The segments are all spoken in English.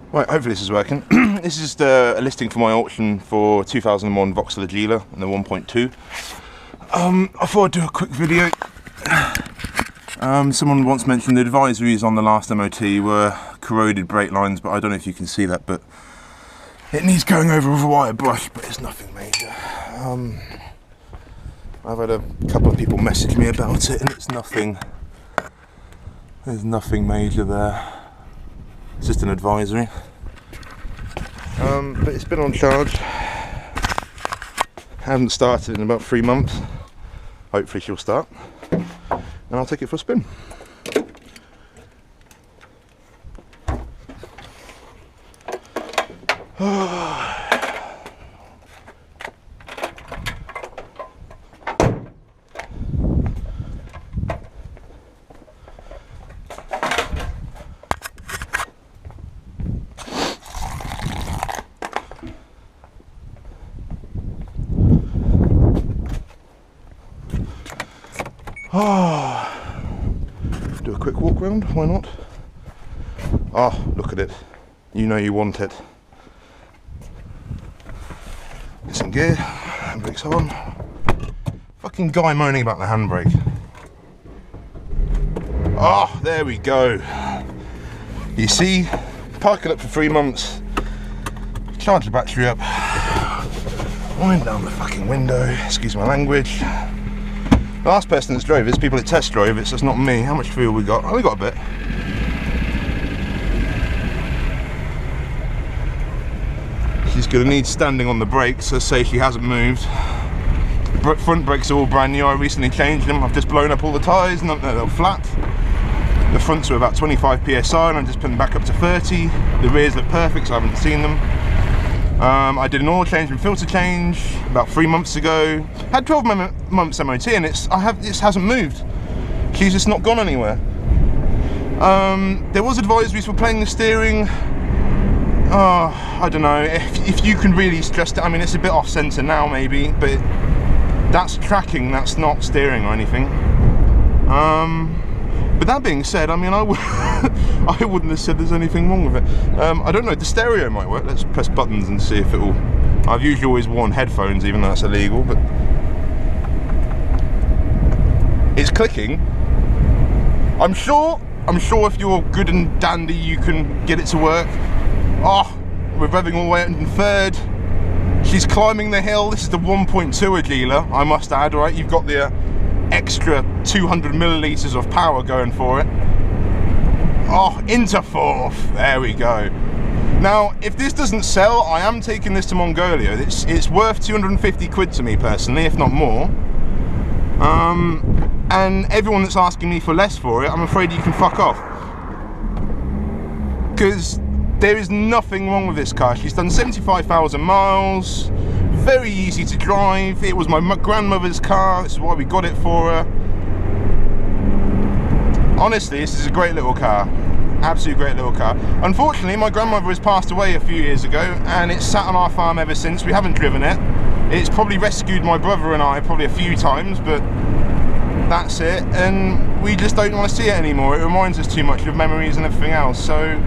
Right, hopefully this is working. This is just a listing for my auction for 2001 Vauxhall Agila and the 1.2. I thought I'd do a quick video. Someone once mentioned the advisories on the last MOT were corroded brake lines, but I don't know if you can see that, but it needs going over with a wire brush, but it's nothing major. I've had a couple of people message me about it, and it's nothing. There's nothing major there. It's just an advisory. But it's been on charge. Haven't started in about 3 months. Hopefully she'll start. And I'll take it for a spin. Do a quick walk round, why not? Oh, look at it. You know you want it. It's in gear, handbrake's on. Fucking guy moaning about the handbrake. Oh, there we go. You see, park it up for 3 months, charge the battery up, wind down the fucking window, excuse my language. The last person that's drove this, people that test drove it, so it's not me. How much fuel we got? Oh, we got a bit. She's going to need standing on the brakes, so say she hasn't moved. The front brakes are all brand new, I recently changed them. I've just blown up all the tyres and they're flat. The fronts are about 25 PSI and I'm just putting them back up to 30. The rears look perfect, so I haven't seen them. I did an oil change and filter change about 3 months ago. Had 12 months MOT and it hasn't moved. She's just not gone anywhere. There was advisories for playing the steering. I don't know if you can really stress it. I mean, it's a bit off centre now maybe, but that's tracking, that's not steering or anything. But that being said, I mean, I wouldn't have said there's anything wrong with it. I don't know, the stereo might work. Let's press buttons and see if it will. I've usually always worn headphones, even though that's illegal, but it's clicking. I'm sure if you're good and dandy, you can get it to work. Oh, we're revving all the way up in third. She's climbing the hill. This is the 1.2 Agila, I must add, right? You've got the extra 200 millilitres of power going for it. Oh, into fourth. There we go. Now, if this doesn't sell, I am taking this to Mongolia. It's worth 250 quid to me personally, if not more. And everyone that's asking me for less for it, I'm afraid you can fuck off. Because there is nothing wrong with this car. She's done 75,000 miles. Very easy to drive. It was my grandmother's car. This is why we got it for her. Honestly, this is a great little car. Absolutely great little car. Unfortunately, my grandmother has passed away a few years ago and it's sat on our farm ever since. We haven't driven it. It's probably rescued my brother and I probably a few times, but that's it. And we just don't want to see it anymore. It reminds us too much of memories and everything else. So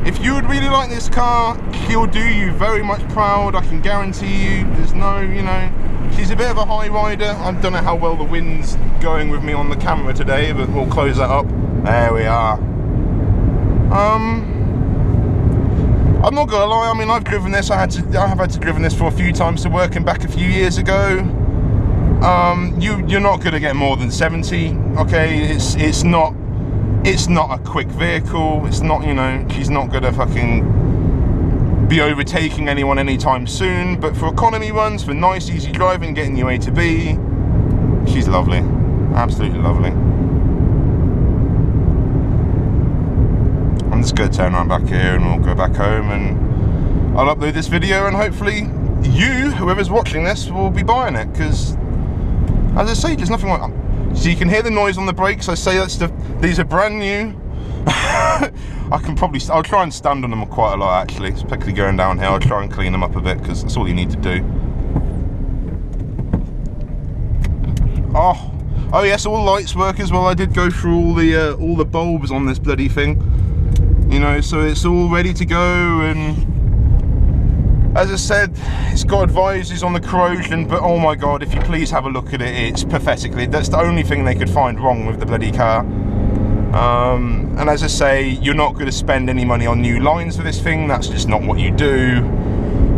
if you would really like this car, she'll do you very much proud, I can guarantee you. There's no, you know, she's a bit of a high rider. I don't know how well the wind's going with me on the camera today, but we'll close that up. There we are. I'm not gonna lie, I mean, I've driven this, I have had to driven this for a few times to work and back a few years ago. You're not gonna get more than 70, okay? It's not a quick vehicle. It's not, you know, she's not gonna fucking be overtaking anyone anytime soon, but for economy runs, for nice easy driving, getting you A to B, she's lovely. Absolutely lovely. I'm just gonna turn around back here and we'll go back home and I'll upload this video and hopefully you, whoever's watching this, will be buying it, because as I say, there's nothing like that. So you can hear the noise on the brakes. I say these are brand new. I'll try and stand on them quite a lot actually, especially going downhill. I'll try and clean them up a bit because that's all you need to do. Oh yes, all lights work as well. I did go through all the bulbs on this bloody thing. You know, so it's all ready to go. And as I said, it's got advisories on the corrosion, but oh my god, if you please have a look at it, it's pathetically, that's the only thing they could find wrong with the bloody car. And as I say, you're not going to spend any money on new lines for this thing. That's just not what you do.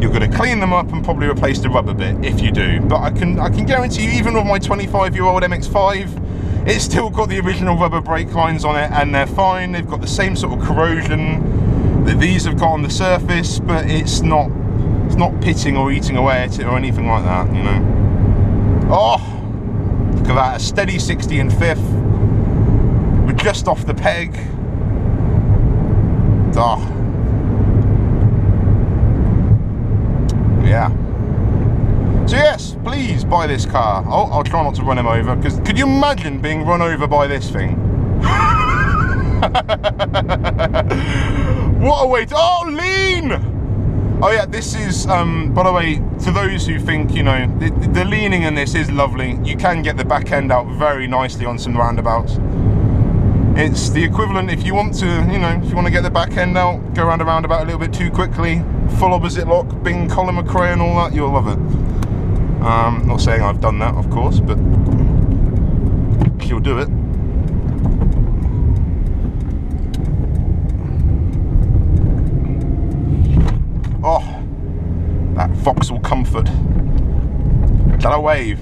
You're going to clean them up and probably replace the rubber bit if you do. But I can guarantee you, even with my 25-year-old MX-5, it's still got the original rubber brake lines on it, and they're fine. They've got the same sort of corrosion that these have got on the surface, but it's not pitting or eating away at it or anything like that, you know. Oh, look at that, a steady 60 in fifth. We're just off the peg. Oh. Yeah. So yes, please buy this car. I'll try not to run him over, because could you imagine being run over by this thing? What a way to... Oh, lean! Oh yeah, this is, by the way, to those who think, you know, the leaning in this is lovely. You can get the back end out very nicely on some roundabouts. It's the equivalent, if you want to, you know, if you want to get the back end out, go around a roundabout a little bit too quickly, full opposite lock, Bing, Colin McRae and all that, you'll love it. Not saying I've done that, of course, but you'll do it. Oh, that Vauxhall Comfort. Is that a wave?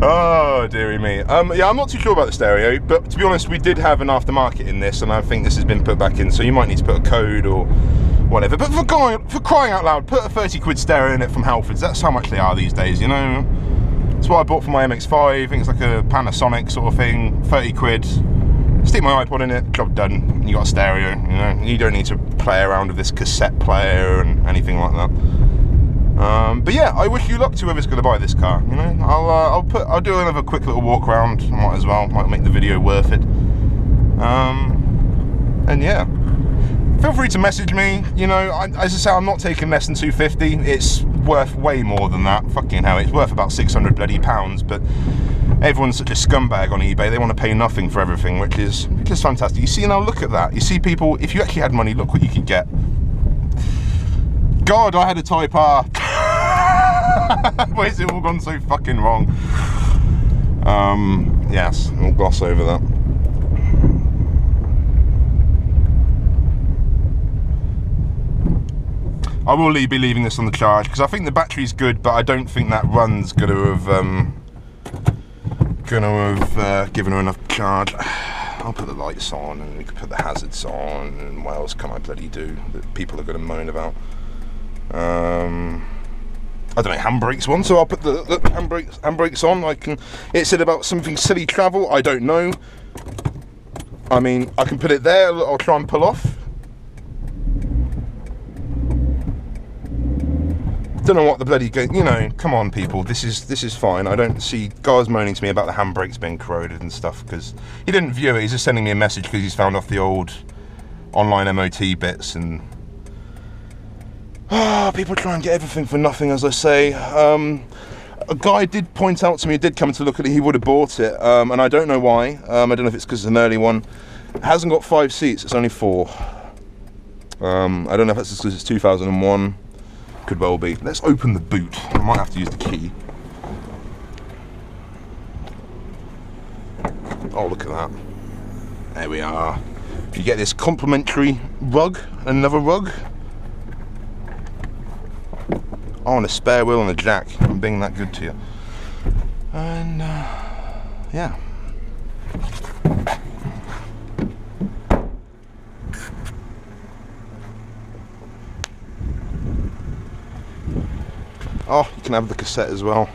Oh, dearie me. Yeah, I'm not too sure about the stereo, but to be honest, we did have an aftermarket in this, and I think this has been put back in, so you might need to put a code or whatever. But for crying out loud, put a 30 quid stereo in it from Halfords. That's how much they are these days, you know. That's what I bought for my MX-5. I think it's like a Panasonic sort of thing. 30 quid. Stick my iPod in it, job done. You got a stereo, you know. You don't need to play around with this cassette player and anything like that. But yeah, I wish you luck to whoever's going to buy this car. You know, I'll do another quick little walk around. Might as well. Might make the video worth it. And yeah, feel free to message me. You know, as I say, I'm not taking less than 250. It's worth way more than that. Fucking hell, it's worth about 600 bloody pounds. But everyone's such a scumbag on eBay. They want to pay nothing for everything, which is fantastic. You see, now look at that. You see, people, if you actually had money, look what you could get. God, I had a Type R. Why has it all gone so fucking wrong? Yes, we'll gloss over that. I will be leaving this on the charge, because I think the battery's good, but I don't think that run's going to have given her enough charge. I'll put the lights on, and we can put the hazards on, and what else can I bloody do that people are going to moan about? I don't know, handbrakes on, so I'll put the handbrakes on. It said about something silly travel, I don't know. I mean, I can put it there, I'll try and pull off. Don't know what the bloody, you know, come on people, this is fine. I don't see guys moaning to me about the handbrakes being corroded and stuff, because he didn't view it, he's just sending me a message because he's found off the old online MOT bits. And people try and get everything for nothing, as I say. A guy did point out to me, did come to look at it, he would have bought it, and I don't know why. I don't know if it's because it's an early one. It hasn't got 5 seats, it's only 4. I don't know if that's because it's 2001. Could well be. Let's open the boot. I might have to use the key. Oh, look at that. There we are. You get this complimentary rug, another rug. Oh, and a spare wheel and a jack. I'm being that good to you. And, yeah. Oh, you can have the cassette as well.